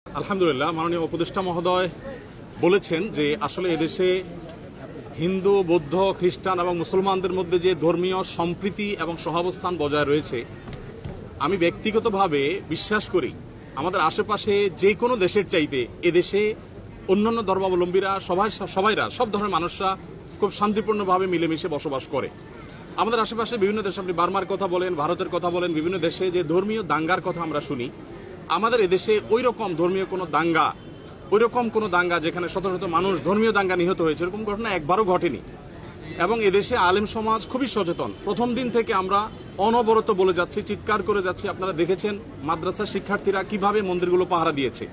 আলহামদুলিল্লাহ, মাননীয় উপদেষ্টা মহোদয় বলেছেন যে আসলে এদেশে হিন্দু, বৌদ্ধ, খ্রিস্টান এবং মুসলমানদের মধ্যে যে ধর্মীয় সম্প্রীতি এবং সহাবস্থান বজায় রয়েছে, আমি ব্যক্তিগতভাবে বিশ্বাস করি আমাদের আশেপাশে যে কোনো দেশের চাইতে এদেশে অন্যান্য ধর্মাবলম্বীরা সবাইরা সব ধরনের মানুষরা খুব শান্তিপূর্ণভাবে মিলেমিশে বসবাস করে। আমাদের আশেপাশে বিভিন্ন দেশে, আপনি বার্মার কথা বলেন, ভারতের কথা বলেন, বিভিন্ন দেশে যে ধর্মীয় দাঙ্গার কথা আমরা শুনি, আমাদের এদেশে ওই রকম ধর্মীয় কোনো দাঙ্গা, ওই রকম কোনো দাঙ্গা যেখানে শত শত মানুষ ধর্মীয় দাঙ্গা নিহত হয়েছে, এরকম ঘটনা একবারও ঘটেনি। এবং এদেশে আলেম সমাজ খুবই সচেতন। প্রথম দিন থেকে আমরা অনবরত বলে যাচ্ছি, চিৎকার করে যাচ্ছি। আপনারা দেখেছেন মাদ্রাসার শিক্ষার্থীরা কিভাবে মন্দিরগুলো পাহারা দিয়েছে।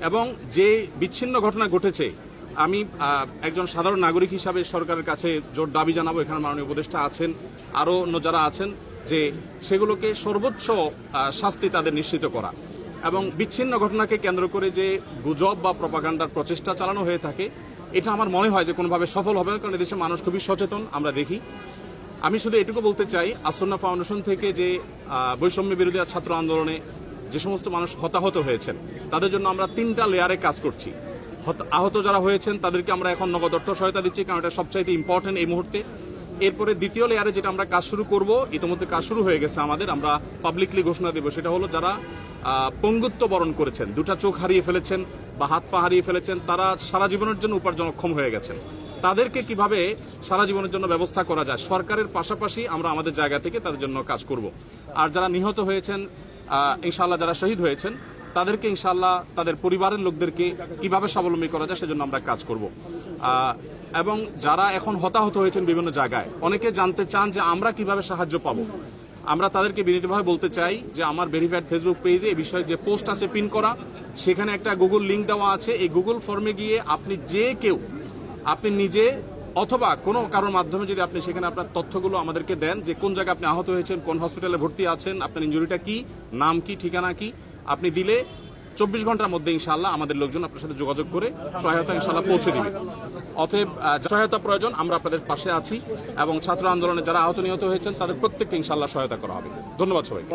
এবং যে বিচ্ছিন্ন ঘটনা ঘটেছে, আমি একজন সাধারণ নাগরিক হিসাবে সরকারের কাছে জোর দাবি জানাবো, এখানে মাননীয় উপদেষ্টা আছেন, আরও অন্য যারা আছেন, যে সেগুলোকে সর্বোচ্চ শাস্তি তাদের নিশ্চিত করা। এবং বিচ্ছিন্ন ঘটনাকে কেন্দ্র করে যে গুজব বা প্রপাগান্ডার প্রচেষ্টা চালানো হয়ে থাকে, এটা আমার মনে হয় যে কোনোভাবে সফল হবে না, কারণ এদেশের মানুষ খুবই সচেতন, আমরা দেখি। আমি শুধু এটুকু বলতে চাই, আসন্না ফাউন্ডেশন থেকে যে বৈষম্য বিরোধী ছাত্র আন্দোলনে যে সমস্ত মানুষ হতাহত হয়েছেন, তাদের জন্য আমরা 3টা লেয়ারে কাজ করছি। আহত যারা হয়েছেন তাদেরকে আমরা এখন নগদ অর্থ সহায়তা দিচ্ছি, কারণ এটা সবচাইতে ইম্পর্টেন্ট এই মুহূর্তে। এরপরে দ্বিতীয় লেয়ারে যেটা আমরা কাজ শুরু করব, ইতিমধ্যে কাজ শুরু হয়ে গেছে আমাদের, আমরা পাবলিকলি ঘোষণা দেব, সেটা হলো যারা পঙ্গুত্ব বরণ করেছেন, 2টা চোখ হারিয়ে ফেলেছেন বা হাত পা হারিয়ে ফেলেছেন, তারা সারা জীবনের জন্য উপার্জনক্ষম হয়ে গেছেন, তাদেরকে কিভাবে সারা জীবনের জন্য ব্যবস্থা করা যায়, সরকারের পাশাপাশি আমরা আমাদের জায়গা থেকে তাদের জন্য কাজ করব। আর যারা নিহত হয়েছেন, ইনশাআল্লাহ যারা শহীদ হয়েছেন, তাদেরকে ইনশাআল্লাহ তাদের পরিবারের লোকদেরকে কিভাবে স্বাবলম্বী করা যায় সেজন্য আমরা কাজ করব। এবং যারা এখন হতাহত হয়েছেন বিভিন্ন জায়গায়, অনেকে জানতে চান যে আমরা কিভাবে সাহায্য পাবো। আমরা তাদেরকে বিনীতভাবে বলতে চাই যে আমার ভেরিফাইড ফেসবুক পেজে এই বিষয়ে যে পোস্ট আছে পিন করা, সেখানে একটা গুগল লিঙ্ক দেওয়া আছে। এই গুগল ফর্মে গিয়ে আপনি যে কেউ, আপনি নিজে অথবা কোনো কারোর মাধ্যমে যদি আপনি সেখানে আপনার তথ্যগুলো আমাদেরকে দেন, যে কোন জায়গায় আপনি আহত হয়েছেন, কোন হসপিটালে ভর্তি আছেন, আপনার ইনজুরিটা কি, নাম কি, ঠিকানা কি, আপনি দিলে 24 ঘন্টার মধ্যে ইনশাআল্লাহ আমাদের লোকজন আপনার সাথে যোগাযোগ করে সহায়তা ইনশাআল্লাহ পৌঁছে দিবে। অতএব সহায়তা প্রয়োজন, আমরা আপনাদের পাশে আছি, এবং ছাত্র আন্দোলনে যারা আহত নিহত হয়েছেন তাদের প্রত্যেককে ইনশাআল্লাহ সহায়তা করা হবে। ধন্যবাদ সবাইকে।